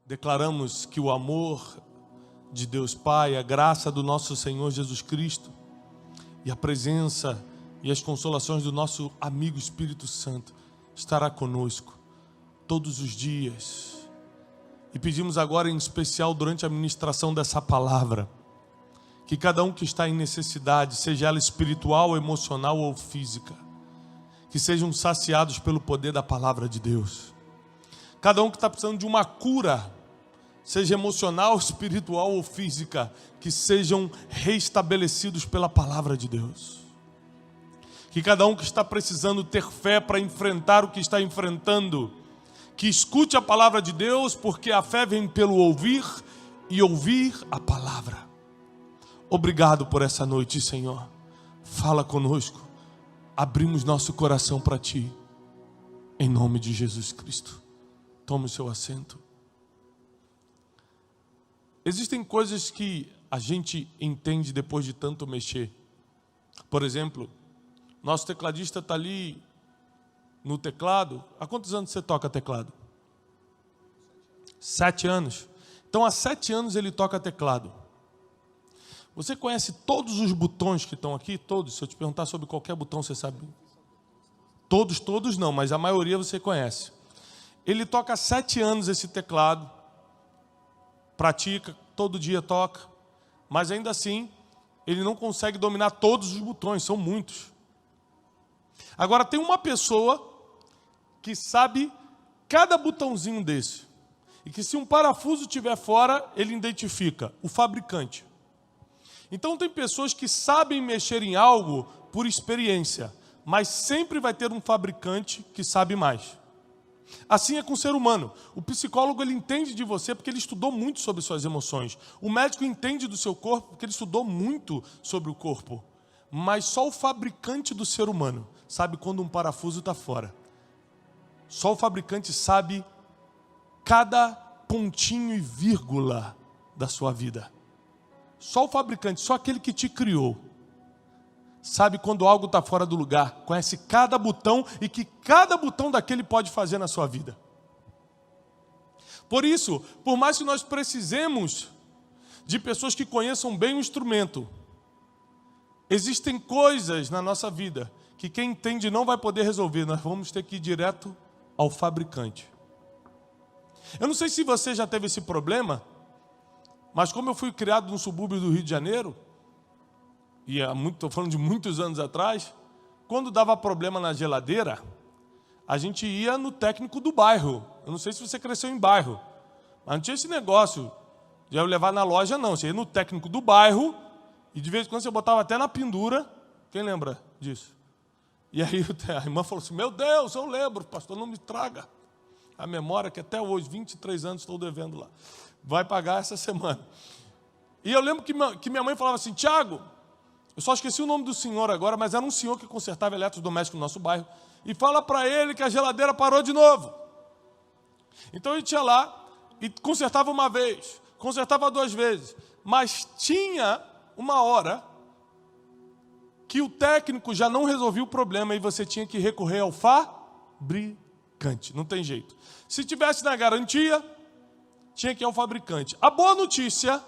Declaramos que o amor de Deus Pai, a graça do nosso Senhor Jesus Cristo e a presença e as consolações do nosso amigo Espírito Santo estará conosco todos os dias. E pedimos agora, em especial durante a ministração dessa palavra, que cada um que está em necessidade, seja ela espiritual, emocional ou física, que sejam saciados pelo poder da palavra de Deus. Cada um que está precisando de uma cura, seja emocional, espiritual ou física, que sejam restabelecidos pela palavra de Deus. Que cada um que está precisando ter fé para enfrentar o que está enfrentando, que escute a palavra de Deus, porque a fé vem pelo ouvir e ouvir a palavra. Obrigado por essa noite, Senhor. Fala conosco. Abrimos nosso coração para Ti, em nome de Jesus Cristo. Tome o seu assento. Existem coisas que a gente entende depois de tanto mexer. Por exemplo, nosso tecladista está ali no teclado. Há quantos anos você toca teclado? 7 anos. Então, há 7 anos ele toca teclado. Você conhece todos os botões que estão aqui? Todos? Se eu te perguntar sobre qualquer botão, você sabe? Todos não, mas a maioria você conhece. Ele toca há 7 anos esse teclado. Pratica, todo dia toca. Mas ainda assim, ele não consegue dominar todos os botões, são muitos. Agora, tem uma pessoa que sabe cada botãozinho desse. E que se um parafuso estiver fora, ele identifica o fabricante. Então tem pessoas que sabem mexer em algo por experiência, mas sempre vai ter um fabricante que sabe mais. Assim é com o ser humano. O psicólogo, ele entende de você porque ele estudou muito sobre suas emoções. O médico entende do seu corpo porque ele estudou muito sobre o corpo. Mas só o fabricante do ser humano sabe quando um parafuso está fora. Só o fabricante sabe cada pontinho e vírgula da sua vida. Só o fabricante, só aquele que te criou, sabe quando algo está fora do lugar, conhece cada botão e que cada botão daquele pode fazer na sua vida. Por isso, por mais que nós precisemos de pessoas que conheçam bem o instrumento, existem coisas na nossa vida que quem entende não vai poder resolver, nós vamos ter que ir direto ao fabricante. Eu não sei se você já teve esse problema, mas como eu fui criado num subúrbio do Rio de Janeiro, e estou falando de muitos anos atrás, quando dava problema na geladeira, a gente ia no técnico do bairro. Eu não sei se você cresceu em bairro, mas não tinha esse negócio de eu levar na loja, não. Você ia no técnico do bairro e de vez em quando você botava até na pendura. Quem lembra disso? E aí a irmã falou assim, meu Deus, eu lembro, pastor, não me traga a memória que até hoje, 23 anos, estou devendo lá. Vai pagar essa semana. E eu lembro que minha mãe falava assim, Tiago, eu só esqueci o nome do senhor agora, mas era um senhor que consertava eletrodomésticos no nosso bairro, e fala para ele que a geladeira parou de novo. Então a gente ia lá e consertava uma vez, consertava 2 vezes, mas tinha uma hora que o técnico já não resolvia o problema e você tinha que recorrer ao fabricante. Não tem jeito. Se tivesse na garantia, tinha que ir ao fabricante. A boa notícia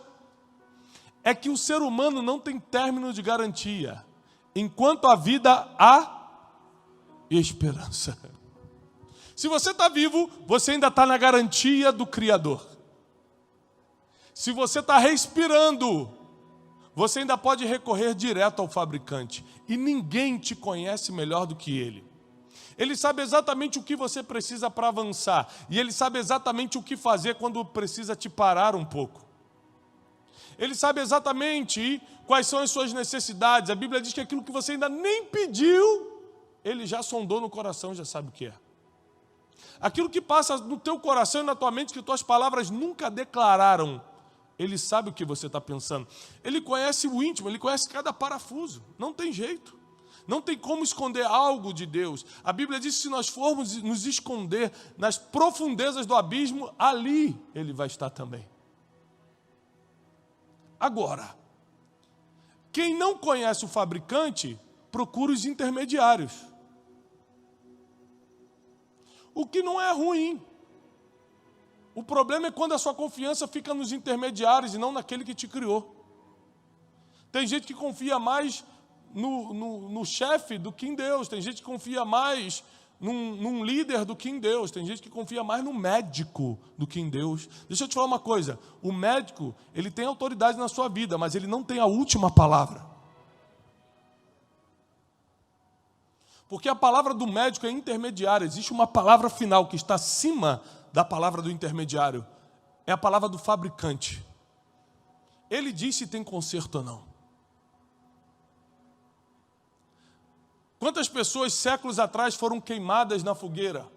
é que o ser humano não tem término de garantia. Enquanto a vida há esperança. Se você está vivo, você ainda está na garantia do Criador. Se você está respirando, você ainda pode recorrer direto ao fabricante. E ninguém te conhece melhor do que Ele. Ele sabe exatamente o que você precisa para avançar. E Ele sabe exatamente o que fazer quando precisa te parar um pouco. Ele sabe exatamente quais são as suas necessidades. A Bíblia diz que aquilo que você ainda nem pediu, Ele já sondou no coração, já sabe o que é. Aquilo que passa no teu coração e na tua mente, que tuas palavras nunca declararam, Ele sabe o que você está pensando. Ele conhece o íntimo, Ele conhece cada parafuso. Não tem jeito. Não tem como esconder algo de Deus. A Bíblia diz que se nós formos nos esconder nas profundezas do abismo, ali Ele vai estar também. Agora, quem não conhece o fabricante, procura os intermediários. O que não é ruim. O problema é quando a sua confiança fica nos intermediários e não naquele que te criou. Tem gente que confia mais no chefe do que em Deus. Tem gente que confia mais num líder do que em Deus. Tem gente que confia mais no médico do que em Deus. Deixa eu te falar uma coisa. O médico, ele tem autoridade na sua vida, mas ele não tem a última palavra. Porque a palavra do médico é intermediária. Existe uma palavra final que está acima da palavra do intermediário. É a palavra do fabricante. Ele diz se tem conserto ou não. Quantas pessoas séculos atrás foram queimadas na fogueira?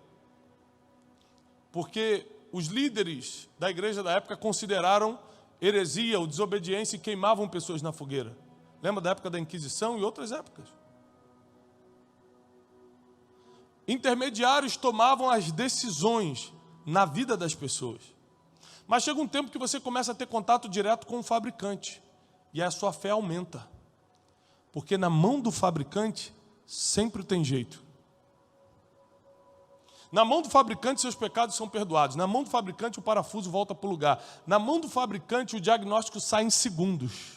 Porque os líderes da igreja da época consideraram heresia ou desobediência e queimavam pessoas na fogueira. Lembra da época da Inquisição e outras épocas? Intermediários tomavam as decisões na vida das pessoas. Mas chega um tempo que você começa a ter contato direto com o fabricante. E a sua fé aumenta. Porque na mão do fabricante sempre tem jeito. Na mão do fabricante seus pecados são perdoados. Na mão do fabricante o parafuso volta para o lugar. Na mão do fabricante o diagnóstico sai em segundos.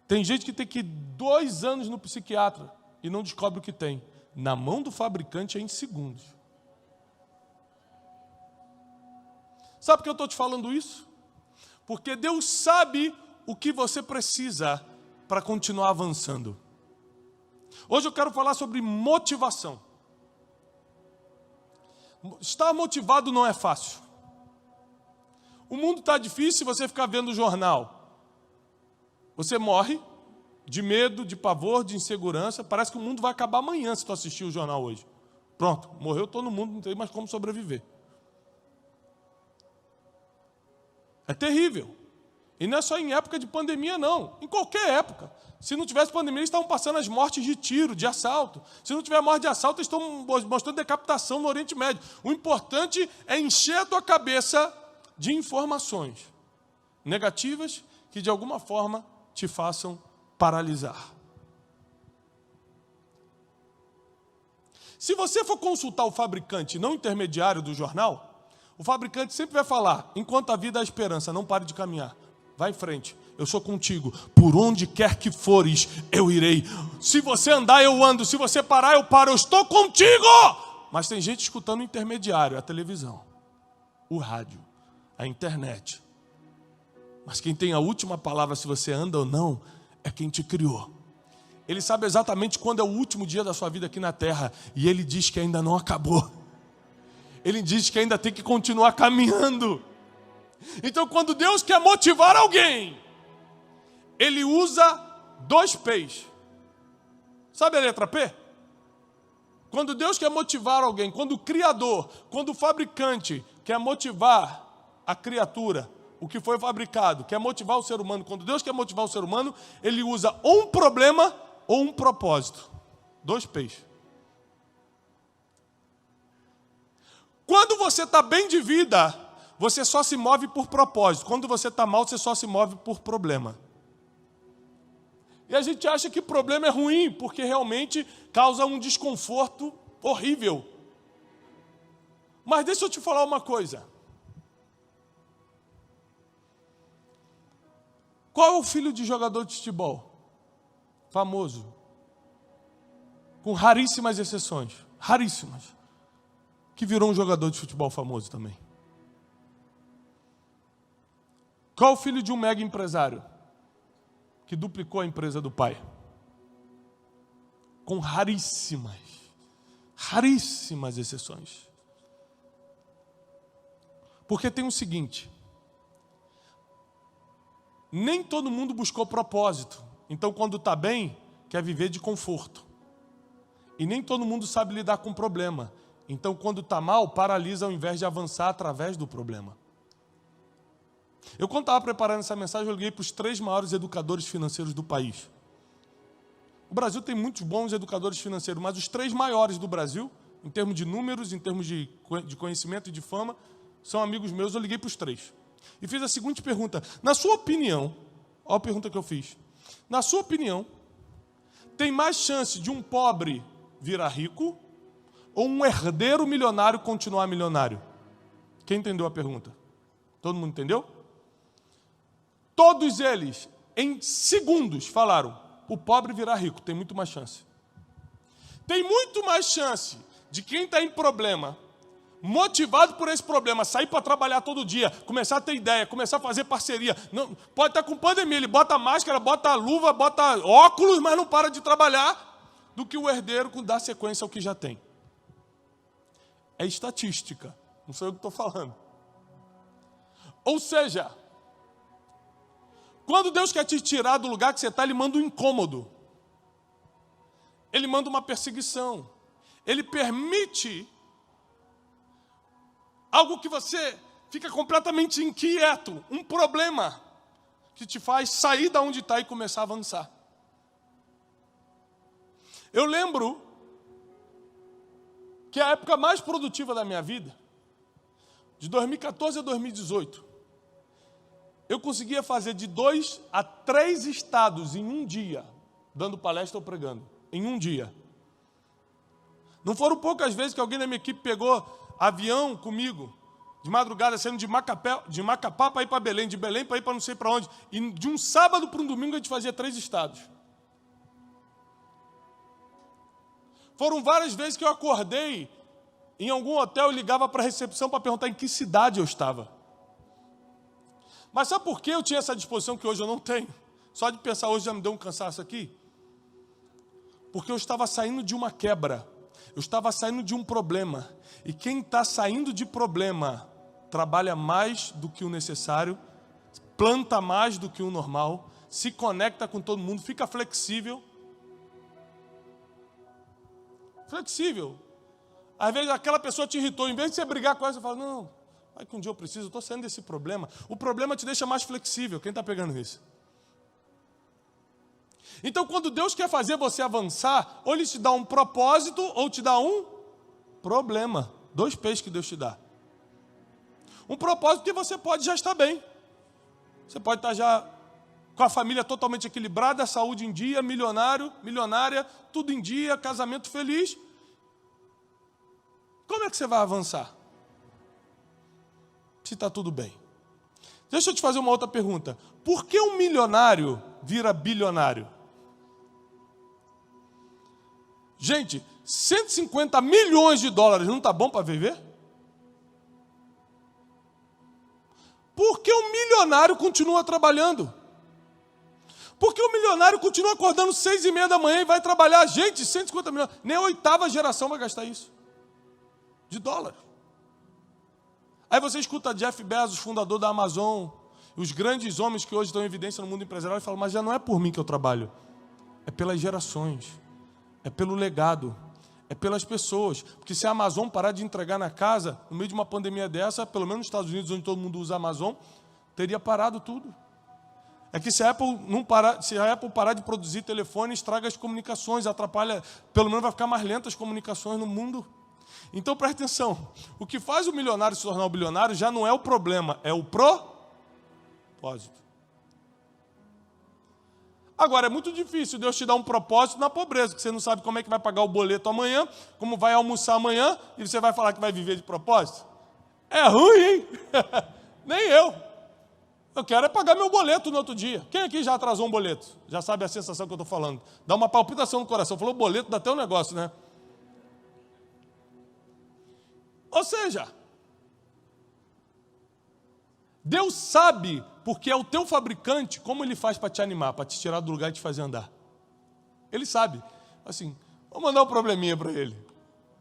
Tem gente que tem que ir 2 anos no psiquiatra e não descobre o que tem. Na mão do fabricante é em segundos. Sabe por que eu estou te falando isso? Porque Deus sabe o que você precisa para continuar avançando. Hoje eu quero falar sobre motivação. Estar motivado não é fácil. O mundo está difícil se você ficar vendo o jornal. Você morre de medo, de pavor, de insegurança. Parece que o mundo vai acabar amanhã se tu assistir o jornal hoje. Pronto, morreu todo mundo, não tem mais como sobreviver. É terrível. E não é só em época de pandemia, não. Em qualquer época. Se não tivesse pandemia, eles estavam passando as mortes de tiro, de assalto. Se não tiver morte de assalto, eles estão mostrando decapitação no Oriente Médio. O importante é encher a tua cabeça de informações negativas que, de alguma forma, te façam paralisar. Se você for consultar o fabricante, não intermediário do jornal, o fabricante sempre vai falar: enquanto a vida há esperança, não pare de caminhar. Vai em frente, eu sou contigo. Por onde quer que fores, eu irei. Se você andar, eu ando. Se você parar, eu paro. Eu estou contigo. Mas tem gente escutando o intermediário, a televisão, o rádio, a internet. Mas quem tem a última palavra, se você anda ou não, é quem te criou. Ele sabe exatamente quando é o último dia da sua vida aqui na terra. E ele diz que ainda não acabou. Ele diz que ainda tem que continuar caminhando. Então, quando Deus quer motivar alguém, Ele usa 2 P's. Sabe a letra P? Quando Deus quer motivar alguém, quando o Criador, quando o fabricante quer motivar a criatura, o que foi fabricado, quer motivar o ser humano, quando Deus quer motivar o ser humano, Ele usa ou um problema ou um propósito. 2 P's. Quando você está bem de vida, você só se move por propósito. Quando você está mal, você só se move por problema. E a gente acha que problema é ruim, porque realmente causa um desconforto horrível. Mas deixa eu te falar uma coisa. Qual é o filho de jogador de futebol? Famoso. Com raríssimas exceções. Raríssimas. Que virou um jogador de futebol famoso também. Qual é o filho de um mega empresário que duplicou a empresa do pai? Com raríssimas exceções. Porque tem o seguinte: nem todo mundo buscou propósito. Então, quando está bem, quer viver de conforto. E nem todo mundo sabe lidar com problema. Então, quando está mal, paralisa ao invés de avançar através do problema. Eu, quando estava preparando essa mensagem, eu liguei para os 3 maiores educadores financeiros do país. O Brasil tem muitos bons educadores financeiros, mas os 3 maiores do Brasil, em termos de números, em termos de conhecimento e de fama, são amigos meus. Eu liguei para os 3. E fiz a seguinte pergunta: na sua opinião, olha a pergunta que eu fiz. Na sua opinião, tem mais chance de um pobre virar rico ou um herdeiro milionário continuar milionário? Quem entendeu a pergunta? Todo mundo entendeu? Todos eles, em segundos, falaram: o pobre virar rico, tem muito mais chance. Tem muito mais chance de quem está em problema, motivado por esse problema, sair para trabalhar todo dia, começar a ter ideia, começar a fazer parceria. Não, pode estar com pandemia, ele bota máscara, bota luva, bota óculos, mas não para de trabalhar, do que o herdeiro dá sequência ao que já tem. É estatística, não sou eu que estou falando. Ou seja, quando Deus quer te tirar do lugar que você está, Ele manda um incômodo. Ele manda uma perseguição. Ele permite algo que você fica completamente inquieto, um problema que te faz sair da onde está e começar a avançar. Eu lembro que a época mais produtiva da minha vida, de 2014 a 2018, eu conseguia fazer de 2 a 3 estados em um dia, dando palestra ou pregando, em um dia. Não foram poucas vezes que alguém da minha equipe pegou avião comigo, de madrugada, saindo de Macapá para ir para Belém, de Belém para ir para não sei para onde. E de um sábado para um domingo a gente fazia 3 estados. Foram várias vezes que eu acordei em algum hotel e ligava para a recepção para perguntar em que cidade eu estava. Mas sabe por que eu tinha essa disposição que hoje eu não tenho? Só de pensar hoje já me deu um cansaço aqui. Porque eu estava saindo de uma quebra. Eu estava saindo de um problema. E quem está saindo de problema trabalha mais do que o necessário, planta mais do que o normal, se conecta com todo mundo, fica flexível. Flexível. Às vezes aquela pessoa te irritou, em vez de você brigar com ela, você fala: não, vai que um dia eu preciso, eu estou saindo desse problema. O problema te deixa mais flexível. Quem está pegando isso? Então, quando Deus quer fazer você avançar, ou Ele te dá um propósito, ou te dá um problema. 2 peixes que Deus te dá. Um propósito que você pode já estar bem. Você pode estar já com a família totalmente equilibrada, a saúde em dia, milionária, tudo em dia, casamento feliz. Como é que você vai avançar? Se está tudo bem. Deixa eu te fazer uma outra pergunta. Por que um milionário vira bilionário? Gente, 150 milhões de dólares não está bom para viver? Por que o milionário continua trabalhando? Por que o milionário continua acordando 6h30 da manhã e vai trabalhar? Gente, 150 milhões. Nem a 8ª geração vai gastar isso. De dólar. Aí você escuta Jeff Bezos, fundador da Amazon, os grandes homens que hoje estão em evidência no mundo empresarial, e falam: mas já não é por mim que eu trabalho. É pelas gerações. É pelo legado. É pelas pessoas. Porque se a Amazon parar de entregar na casa, no meio de uma pandemia dessa, pelo menos nos Estados Unidos, onde todo mundo usa a Amazon, teria parado tudo. É que se a Apple parar de produzir telefone, estraga as comunicações, atrapalha, pelo menos vai ficar mais lenta as comunicações no mundo. Então presta atenção, o que faz o milionário se tornar um bilionário já não é o problema, é o propósito. Agora, é muito difícil Deus te dar um propósito na pobreza, porque você não sabe como é que vai pagar o boleto amanhã, como vai almoçar amanhã, e você vai falar que vai viver de propósito? É ruim, hein? Nem eu. Eu quero é pagar meu boleto no outro dia. Quem aqui já atrasou um boleto? Já sabe a sensação que eu estou falando. Dá uma palpitação no coração. Falou boleto, dá até um negócio, né? Ou seja, Deus sabe, porque é o teu fabricante, como Ele faz para te animar, para te tirar do lugar e te fazer andar. Ele sabe. Assim, vou mandar um probleminha para Ele.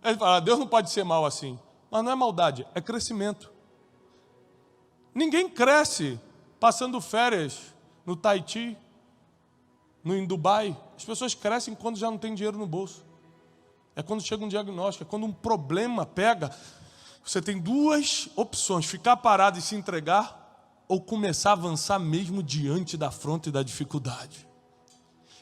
Ele fala: Deus não pode ser mal assim. Mas não é maldade, é crescimento. Ninguém cresce passando férias no Tahiti, em Dubai. As pessoas crescem quando já não tem dinheiro no bolso. É quando chega um diagnóstico, é quando um problema pega. Você tem 2 opções: ficar parado e se entregar, ou começar a avançar mesmo diante da afronta e da dificuldade.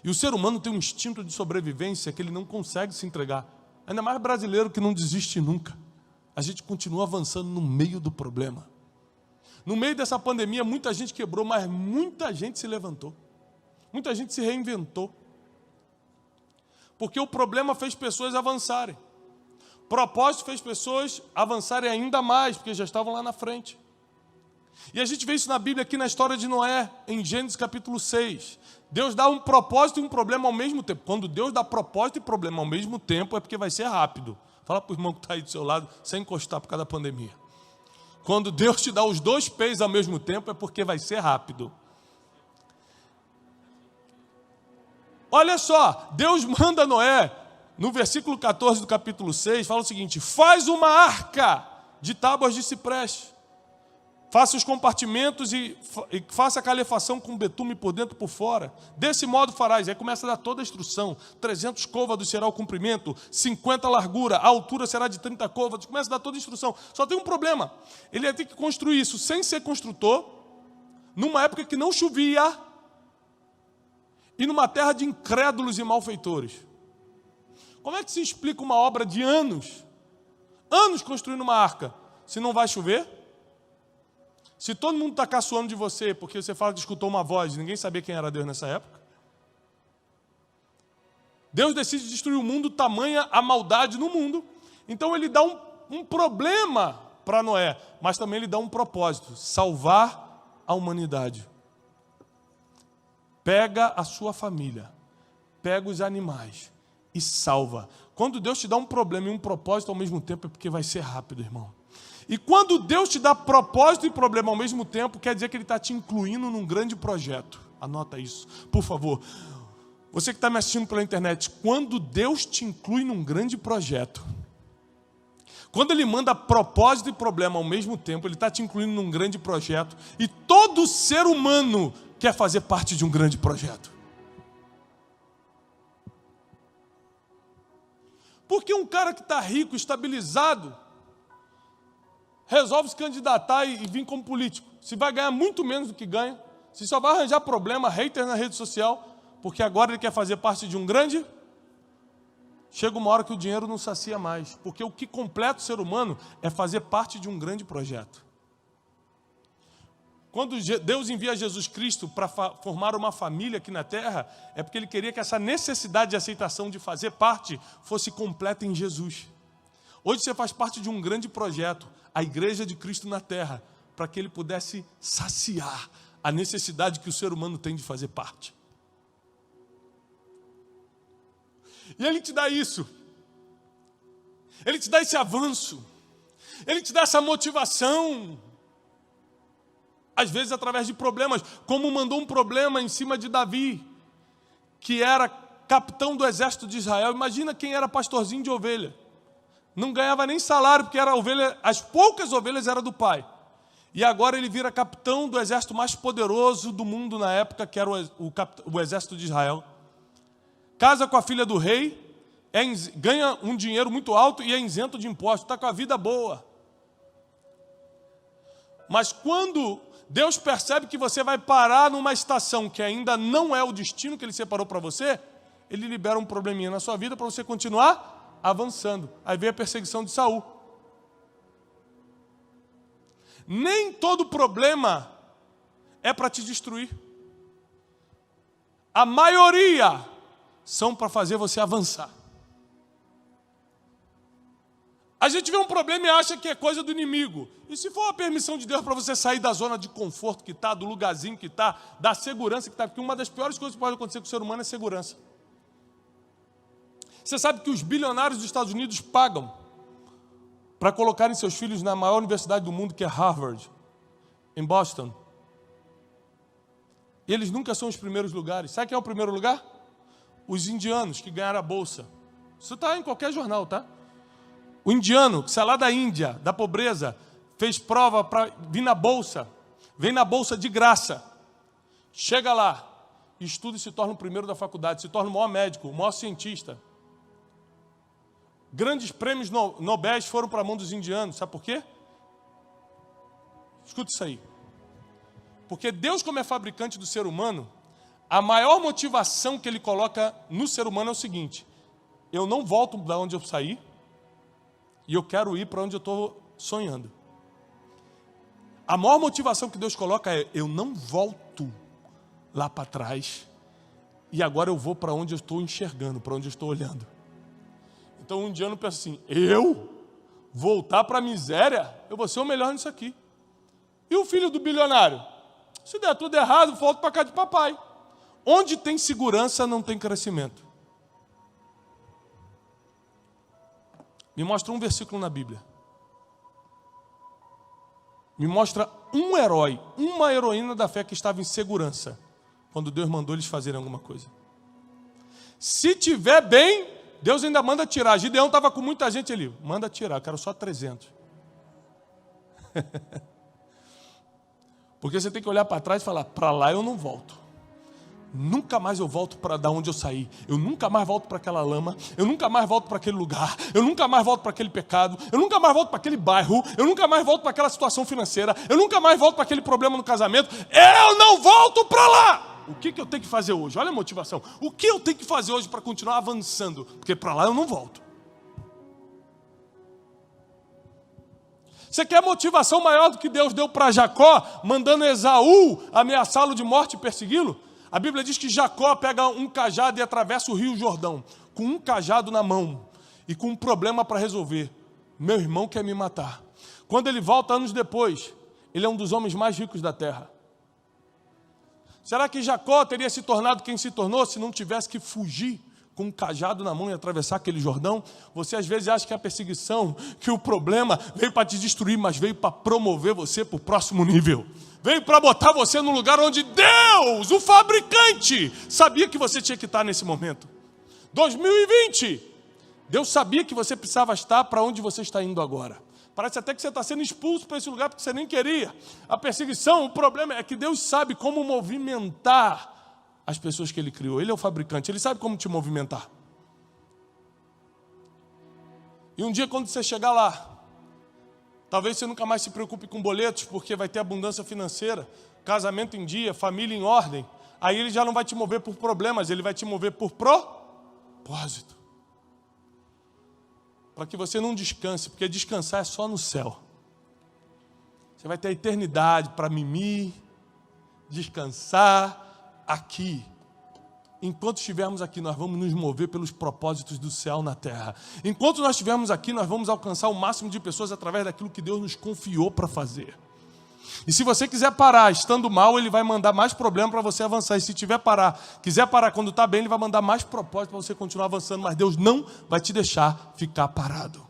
E o ser humano tem um instinto de sobrevivência que ele não consegue se entregar. Ainda mais brasileiro que não desiste nunca. A gente continua avançando no meio do problema. No meio dessa pandemia, muita gente quebrou, mas muita gente se levantou. Muita gente se reinventou. Porque o problema fez pessoas avançarem. Propósito fez pessoas avançarem ainda mais, porque já estavam lá na frente. E a gente vê isso na Bíblia, aqui na história de Noé, em Gênesis capítulo 6. Deus dá um propósito e um problema ao mesmo tempo. Quando Deus dá propósito e problema ao mesmo tempo, é porque vai ser rápido. Fala para o irmão que está aí do seu lado, sem encostar por causa da pandemia. Quando Deus te dá os dois pés ao mesmo tempo, é porque vai ser rápido. Olha só, Deus manda Noé, no versículo 14 do capítulo 6, fala o seguinte: faz uma arca de tábuas de cipreste. Faça os compartimentos e faça a calefação com betume por dentro e por fora. Desse modo farás. Aí começa a dar toda a instrução. 300 côvados será o comprimento, 50 a largura, a altura será de 30 côvados. Começa a dar toda a instrução. Só tem um problema. Ele ia ter que construir isso sem ser construtor, numa época que não chovia e numa terra de incrédulos e malfeitores. Como é que se explica uma obra de anos construindo uma arca, se não vai chover? Se todo mundo está caçoando de você, porque você fala que escutou uma voz, e ninguém sabia quem era Deus nessa época. Deus decide destruir o mundo, tamanha a maldade no mundo. Então ele dá um problema para Noé, mas também ele dá um propósito: salvar a humanidade. Pega a sua família, pega os animais e salva. Quando Deus te dá um problema e um propósito ao mesmo tempo, é porque vai ser rápido, irmão. E quando Deus te dá propósito e problema ao mesmo tempo, quer dizer que Ele está te incluindo num grande projeto. Anota isso, por favor. Você que está me assistindo pela internet, quando Deus te inclui num grande projeto, quando Ele manda propósito e problema ao mesmo tempo, Ele está te incluindo num grande projeto. E todo ser humano quer fazer parte de um grande projeto. Porque um cara que está rico, estabilizado, resolve se candidatar e vir como político. Se vai ganhar muito menos do que ganha, se só vai arranjar problema, hater na rede social, porque agora ele quer fazer parte de um grande... Chega uma hora que o dinheiro não sacia mais, porque o que completa o ser humano é fazer parte de um grande projeto. Quando Deus envia Jesus Cristo para formar uma família aqui na terra, é porque Ele queria que essa necessidade de aceitação de fazer parte fosse completa em Jesus. Hoje você faz parte de um grande projeto, a Igreja de Cristo na Terra, para que Ele pudesse saciar a necessidade que o ser humano tem de fazer parte. E Ele te dá isso. Ele te dá esse avanço. Ele te dá essa motivação. Às vezes através de problemas, como mandou um problema em cima de Davi, que era capitão do exército de Israel. Imagina quem era pastorzinho de ovelha. Não ganhava nem salário, porque era ovelha, as poucas ovelhas eram do pai. E agora ele vira capitão do exército mais poderoso do mundo na época, que era o exército de Israel. Casa com a filha do rei, ganha um dinheiro muito alto e é isento de impostos, está com a vida boa. Mas quando Deus percebe que você vai parar numa estação que ainda não é o destino que Ele separou para você, Ele libera um probleminha na sua vida para você continuar avançando. Aí vem a perseguição de Saul. Nem todo problema é para te destruir. A maioria são para fazer você avançar. A gente vê um problema e acha que é coisa do inimigo. E se for a permissão de Deus para você sair da zona de conforto que está, do lugarzinho que está, da segurança que está, porque uma das piores coisas que pode acontecer com o ser humano é segurança. Você sabe que os bilionários dos Estados Unidos pagam para colocarem seus filhos na maior universidade do mundo, que é Harvard, em Boston. E eles nunca são os primeiros lugares. Sabe quem é o primeiro lugar? Os indianos que ganharam a bolsa. Isso está em qualquer jornal, tá? O indiano, que saiu lá da Índia, da pobreza, fez prova para vir na bolsa. Vem na bolsa de graça. Chega lá, estuda e se torna o primeiro da faculdade, se torna o maior médico, o maior cientista. Grandes prêmios Nobel foram para a mão dos indianos. Sabe por quê? Escuta isso aí. Porque Deus, como é fabricante do ser humano, a maior motivação que Ele coloca no ser humano é o seguinte: eu não volto da onde eu saí e eu quero ir para onde eu estou sonhando. A maior motivação que Deus coloca é: eu não volto lá para trás e agora eu vou para onde eu estou enxergando, para onde eu estou olhando. Então um indiano pensa assim, eu voltar para a miséria? Eu vou ser o melhor nisso aqui. E o filho do bilionário? Se der tudo errado, volto para cá de papai. Onde tem segurança, não tem crescimento. Me mostra um versículo na Bíblia. Me mostra um herói, uma heroína da fé que estava em segurança quando Deus mandou eles fazerem alguma coisa. Se tiver bem, Deus ainda manda tirar. Gideão estava com muita gente ali. Manda tirar, eu quero só 300. Porque você tem que olhar para trás e falar, para lá eu não volto. Nunca mais eu volto para da onde eu saí. Eu nunca mais volto para aquela lama. Eu nunca mais volto para aquele lugar. Eu nunca mais volto para aquele pecado. Eu nunca mais volto para aquele bairro. Eu nunca mais volto para aquela situação financeira. Eu nunca mais volto para aquele problema no casamento. Eu não volto para lá. O que eu tenho que fazer hoje? Olha a motivação. O que eu tenho que fazer hoje para continuar avançando? Porque para lá eu não volto. Você quer motivação maior do que Deus deu para Jacó, mandando Esaú ameaçá-lo de morte e persegui-lo? A Bíblia diz que Jacó pega um cajado e atravessa o rio Jordão, com um cajado na mão e com um problema para resolver. Meu irmão quer me matar. Quando ele volta anos depois, ele é um dos homens mais ricos da terra. Será que Jacó teria se tornado quem se tornou se não tivesse que fugir com um cajado na mão e atravessar aquele Jordão? Você às vezes acha que a perseguição, que o problema veio para te destruir, mas veio para promover você para o próximo nível. Veio para botar você no lugar onde Deus, o fabricante, sabia que você tinha que estar nesse momento. 2020, Deus sabia que você precisava estar para onde você está indo agora. Parece até que você está sendo expulso para esse lugar porque você nem queria. A perseguição, o problema é que Deus sabe como movimentar as pessoas que Ele criou. Ele é o fabricante, Ele sabe como te movimentar. E um dia quando você chegar lá, talvez você nunca mais se preocupe com boletos, porque vai ter abundância financeira, casamento em dia, família em ordem. Aí Ele já não vai te mover por problemas, Ele vai te mover por propósito. Para que você não descanse, porque descansar é só no céu. Você vai ter a eternidade para mimir, descansar aqui. Enquanto estivermos aqui, nós vamos nos mover pelos propósitos do céu na terra. Enquanto nós estivermos aqui, nós vamos alcançar o máximo de pessoas através daquilo que Deus nos confiou para fazer. E se você quiser parar estando mal, Ele vai mandar mais problema para você avançar. E se quiser parar quando está bem, Ele vai mandar mais propósito para você continuar avançando. Mas Deus não vai te deixar ficar parado.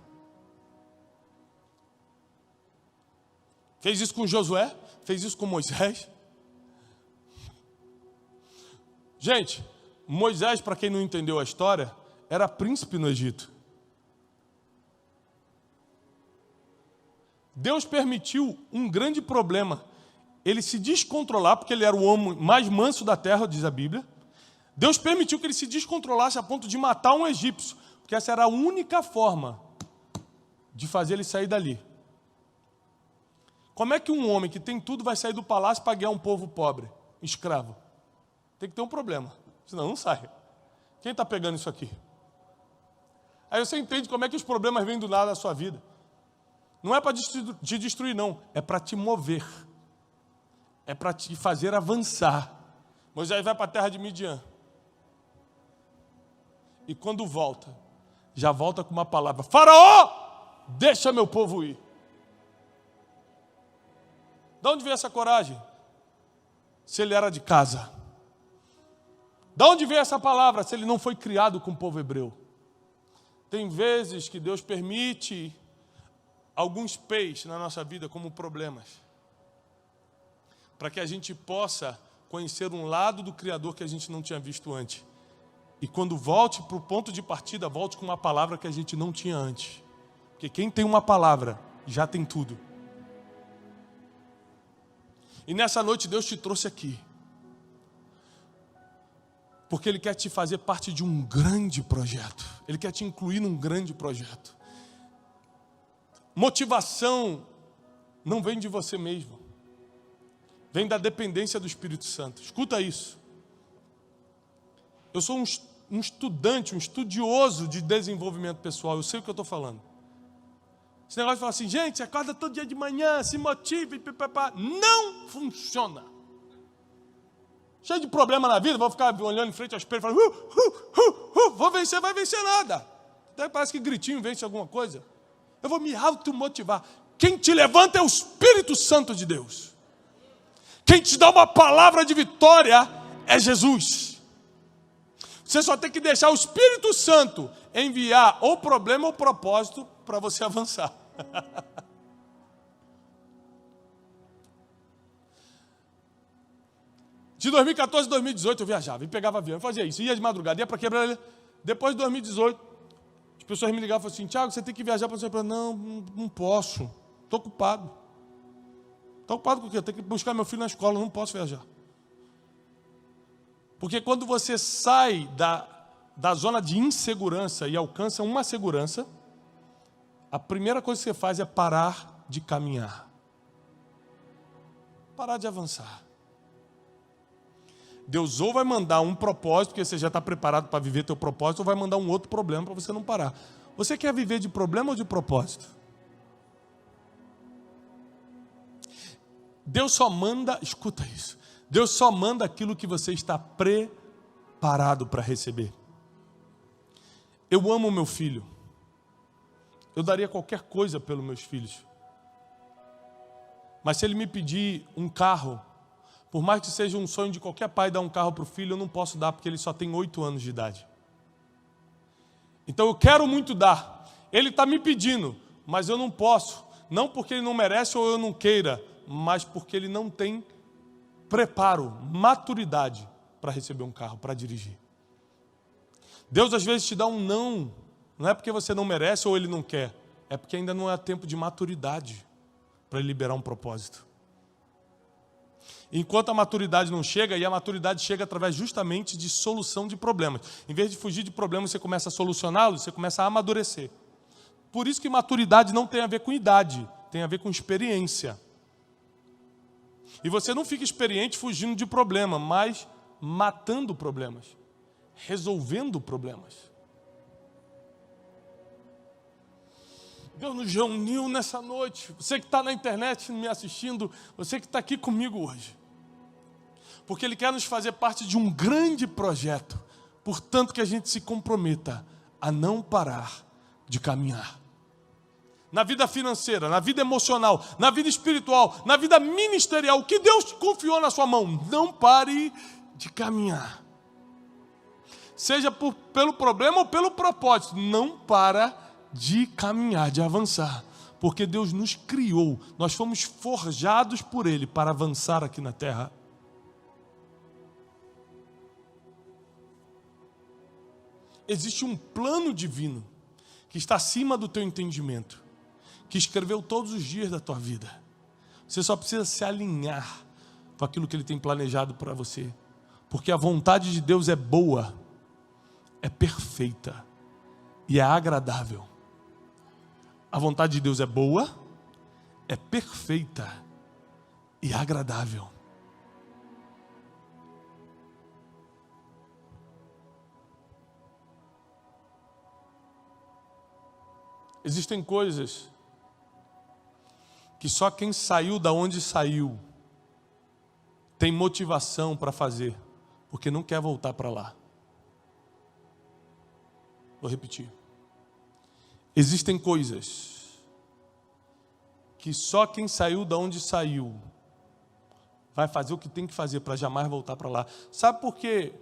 Fez isso com Josué, fez isso com Moisés. Gente, Moisés, para quem não entendeu a história, era príncipe no Egito. Deus permitiu um grande problema, ele se descontrolar, porque ele era o homem mais manso da terra, diz a Bíblia. Deus permitiu que ele se descontrolasse a ponto de matar um egípcio, porque essa era a única forma de fazer ele sair dali. Como é que um homem que tem tudo vai sair do palácio para guiar um povo pobre, escravo? Tem que ter um problema, senão não sai. Quem está pegando isso aqui? Aí você entende como é que os problemas vêm do nada da sua vida. Não é para te destruir, não. É para te mover. É para te fazer avançar. Moisés vai para a terra de Midian. E quando volta, já volta com uma palavra. Faraó, deixa meu povo ir. De onde veio essa coragem? Se ele era de casa. De onde veio essa palavra? Se ele não foi criado com o povo hebreu. Tem vezes que Deus permite alguns peixes na nossa vida como problemas, para que a gente possa conhecer um lado do Criador que a gente não tinha visto antes. E quando volte para o ponto de partida, volte com uma palavra que a gente não tinha antes. Porque quem tem uma palavra, já tem tudo. E nessa noite Deus te trouxe aqui, porque Ele quer te fazer parte de um grande projeto. Ele quer te incluir num grande projeto. Motivação não vem de você mesmo. Vem da dependência do Espírito Santo. Escuta isso. Eu sou um estudante, um estudioso de desenvolvimento pessoal. Eu sei o que eu estou falando. Esse negócio de falar assim, gente, acorda todo dia de manhã, se motive, pipapá. Não funciona. Cheio de problema na vida, vou ficar olhando em frente ao espelho e falando, vou vencer, vai vencer nada. Até parece que gritinho vence alguma coisa. Eu vou me automotivar. Quem te levanta é o Espírito Santo de Deus. Quem te dá uma palavra de vitória é Jesus. Você só tem que deixar o Espírito Santo enviar ou problema ou propósito para você avançar. De 2014 a 2018 eu viajava e pegava avião, eu fazia isso, ia de madrugada, ia para Quebra. Depois de 2018, as pessoas me ligavam e falavam assim: Tiago, você tem que viajar para você. Não posso, estou ocupado. Estou ocupado com o quê? Eu tenho que buscar meu filho na escola, não posso viajar. Porque quando você sai da zona de insegurança e alcança uma segurança, a primeira coisa que você faz é parar de caminhar. Parar de avançar. Deus ou vai mandar um propósito, porque você já está preparado para viver teu propósito, ou vai mandar um outro problema para você não parar. Você quer viver de problema ou de propósito? Deus só manda, escuta isso, Deus só manda aquilo que você está preparado para receber. Eu amo meu filho. Eu daria qualquer coisa pelos meus filhos. Mas se ele me pedir um carro, por mais que seja um sonho de qualquer pai dar um carro para o filho, eu não posso dar porque ele só tem 8 anos de idade. Então eu quero muito dar. Ele está me pedindo, mas eu não posso. Não porque ele não merece ou eu não queira, mas porque ele não tem preparo, maturidade para receber um carro, para dirigir. Deus às vezes te dá um não é porque você não merece ou ele não quer, é porque ainda não é tempo de maturidade para ele liberar um propósito. Enquanto a maturidade não chega, e a maturidade chega através justamente de solução de problemas. Em vez de fugir de problemas, você começa a solucioná-los, você começa a amadurecer. Por isso que maturidade não tem a ver com idade, tem a ver com experiência. E você não fica experiente fugindo de problema, mas matando problemas, resolvendo problemas. Deus nos reuniu nessa noite. Você que está na internet me assistindo, você que está aqui comigo hoje. Porque Ele quer nos fazer parte de um grande projeto. Portanto, que a gente se comprometa a não parar de caminhar. Na vida financeira, na vida emocional, na vida espiritual, na vida ministerial, o que Deus confiou na sua mão, não pare de caminhar. Seja pelo problema ou pelo propósito, não para de caminhar, de avançar. Porque Deus nos criou, nós fomos forjados por Ele para avançar aqui na terra. Existe um plano divino que está acima do teu entendimento, que escreveu todos os dias da tua vida. Você só precisa se alinhar com aquilo que Ele tem planejado para você. Porque a vontade de Deus é boa, é perfeita e é agradável. A vontade de Deus é boa, é perfeita e agradável. Existem coisas que só quem saiu da onde saiu tem motivação para fazer, porque não quer voltar para lá. Vou repetir. Existem coisas que só quem saiu da onde saiu vai fazer o que tem que fazer para jamais voltar para lá. Sabe por que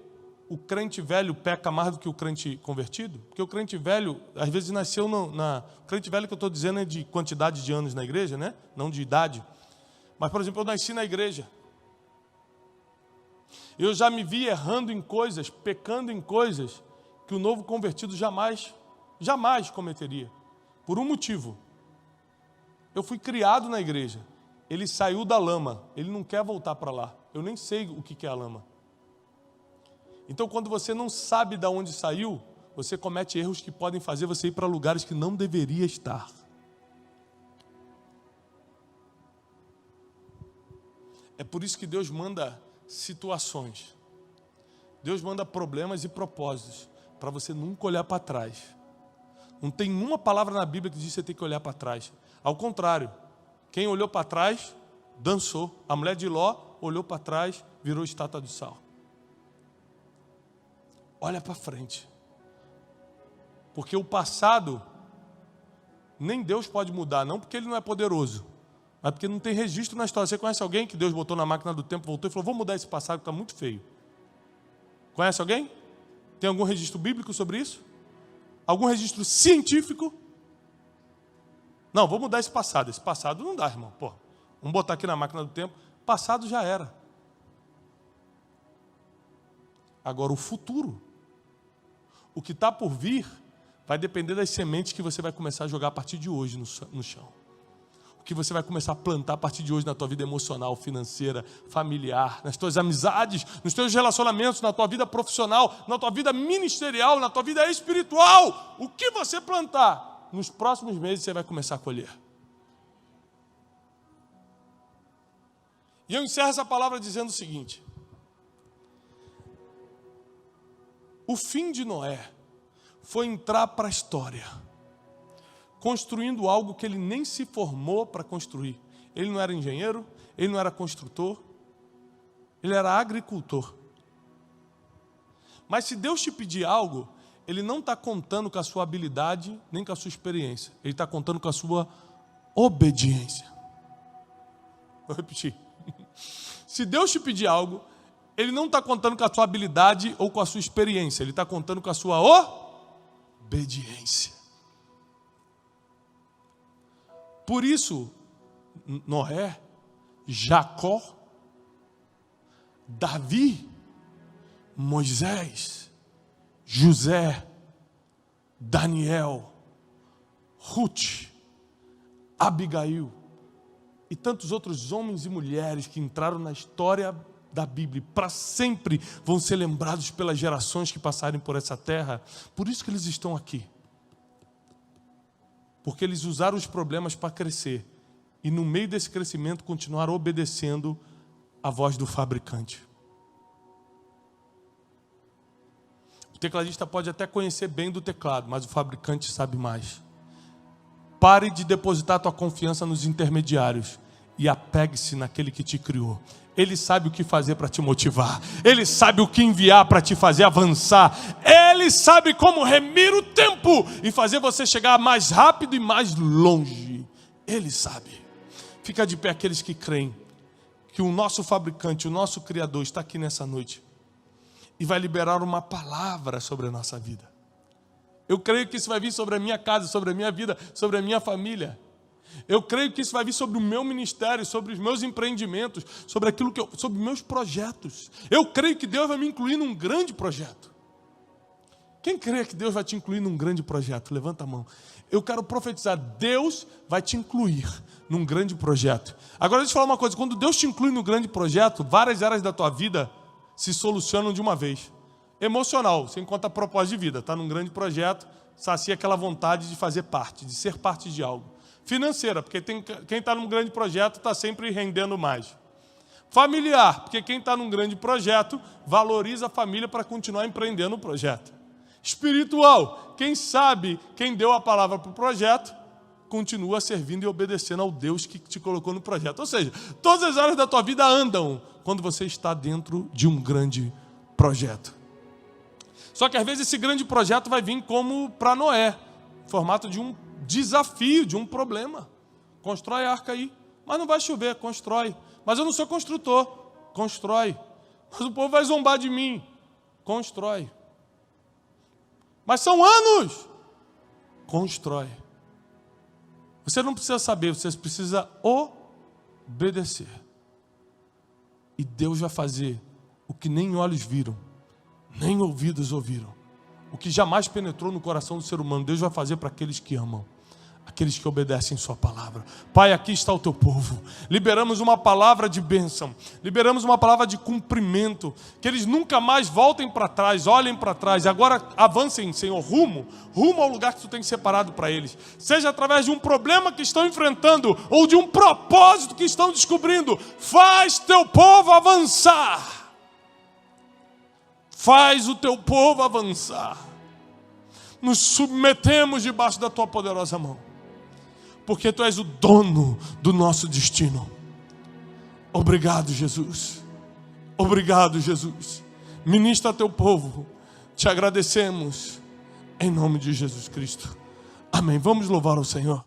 o crente velho peca mais do que o crente convertido? Porque o crente velho, às vezes, nasceu o crente velho que eu estou dizendo é de quantidade de anos na igreja, né? Não de idade. Mas, por exemplo, eu nasci na igreja. Eu já me vi errando em coisas, pecando em coisas que o novo convertido jamais cometeria. Por um motivo. Eu fui criado na igreja. Ele saiu da lama. Ele não quer voltar para lá. Eu nem sei o que é a lama. Então, quando você não sabe de onde saiu, você comete erros que podem fazer você ir para lugares que não deveria estar. É por isso que Deus manda situações. Deus manda problemas e propósitos para você nunca olhar para trás. Não tem uma palavra na Bíblia que diz que você tem que olhar para trás. Ao contrário, quem olhou para trás, dançou. A mulher de Ló olhou para trás, virou estátua de sal. Olha para frente. Porque o passado, nem Deus pode mudar, não porque Ele não é poderoso, mas porque não tem registro na história. Você conhece alguém que Deus botou na máquina do tempo, voltou e falou, vou mudar esse passado que está muito feio? Conhece alguém? Tem algum registro bíblico sobre isso? Algum registro científico? Não, vou mudar esse passado. Esse passado não dá, irmão. Pô, vamos botar aqui na máquina do tempo. Passado já era. Agora o futuro, o que está por vir, vai depender das sementes que você vai começar a jogar a partir de hoje no chão. O que você vai começar a plantar a partir de hoje na tua vida emocional, financeira, familiar, nas tuas amizades, nos teus relacionamentos, na tua vida profissional, na tua vida ministerial, na tua vida espiritual. O que você plantar, nos próximos meses você vai começar a colher. E eu encerro essa palavra dizendo o seguinte: o fim de Noé foi entrar para a história, construindo algo que ele nem se formou para construir. Ele não era engenheiro, ele não era construtor, ele era agricultor. Mas se Deus te pedir algo, Ele não está contando com a sua habilidade, nem com a sua experiência. Ele está contando com a sua obediência. Vou repetir. Se Deus te pedir algo, Ele não está contando com a sua habilidade ou com a sua experiência. Ele está contando com a sua obediência. Por isso, Noé, Jacó, Davi, Moisés, José, Daniel, Ruth, Abigail e tantos outros homens e mulheres que entraram na história da Bíblia, para sempre vão ser lembrados pelas gerações que passarem por essa terra. Por isso que eles estão aqui. Porque eles usaram os problemas para crescer. E no meio desse crescimento continuaram obedecendo a voz do fabricante. O tecladista pode até conhecer bem do teclado, mas o fabricante sabe mais. Pare de depositar tua confiança nos intermediários e apegue-se naquele que te criou. Ele sabe o que fazer para te motivar. Ele sabe o que enviar para te fazer avançar. Ele sabe como remir o tempo e fazer você chegar mais rápido e mais longe. Ele sabe. Fica de pé aqueles que creem que o nosso fabricante, o nosso Criador está aqui nessa noite e vai liberar uma palavra sobre a nossa vida. Eu creio que isso vai vir sobre a minha casa, sobre a minha vida, sobre a minha família. Eu creio que isso vai vir sobre o meu ministério, sobre os meus empreendimentos, sobre aquilo que sobre meus projetos. Eu creio que Deus vai me incluir num grande projeto. Quem crê que Deus vai te incluir num grande projeto? Levanta a mão. Eu quero profetizar, Deus vai te incluir num grande projeto. Agora deixa eu falar uma coisa, quando Deus te inclui num grande projeto, várias áreas da tua vida se solucionam de uma vez. Emocional, você encontra propósito de vida, está num grande projeto, sacia aquela vontade de fazer parte, de ser parte de algo. Financeira, porque quem está num grande projeto está sempre rendendo mais. Familiar, porque quem está num grande projeto valoriza a família para continuar empreendendo o projeto. Espiritual, quem sabe, quem deu a palavra para o projeto, continua servindo e obedecendo ao Deus que te colocou no projeto. Ou seja, todas as áreas da tua vida andam quando você está dentro de um grande projeto. Só que às vezes esse grande projeto vai vir como para Noé, em formato de um desafio, de um problema. Constrói a arca aí. Mas não vai chover, constrói. Mas eu não sou construtor. Constrói. Mas o povo vai zombar de mim. Constrói. Mas são anos. Constrói. Você não precisa saber, você precisa obedecer. E Deus vai fazer o que nem olhos viram, nem ouvidos ouviram. O que jamais penetrou no coração do ser humano, Deus vai fazer para aqueles que amam, aqueles que obedecem sua palavra. Pai, aqui está o teu povo. Liberamos uma palavra de bênção, liberamos uma palavra de cumprimento, que eles nunca mais voltem para trás, olhem para trás, agora avancem, Senhor, rumo ao lugar que tu tens separado para eles. Seja através de um problema que estão enfrentando, ou de um propósito que estão descobrindo. Faz teu povo avançar. Faz o teu povo avançar. Nos submetemos debaixo da tua poderosa mão. Porque tu és o dono do nosso destino. Obrigado, Jesus. Obrigado, Jesus. Ministra teu povo. Te agradecemos. em nome de Jesus Cristo. Amém. Vamos louvar o Senhor.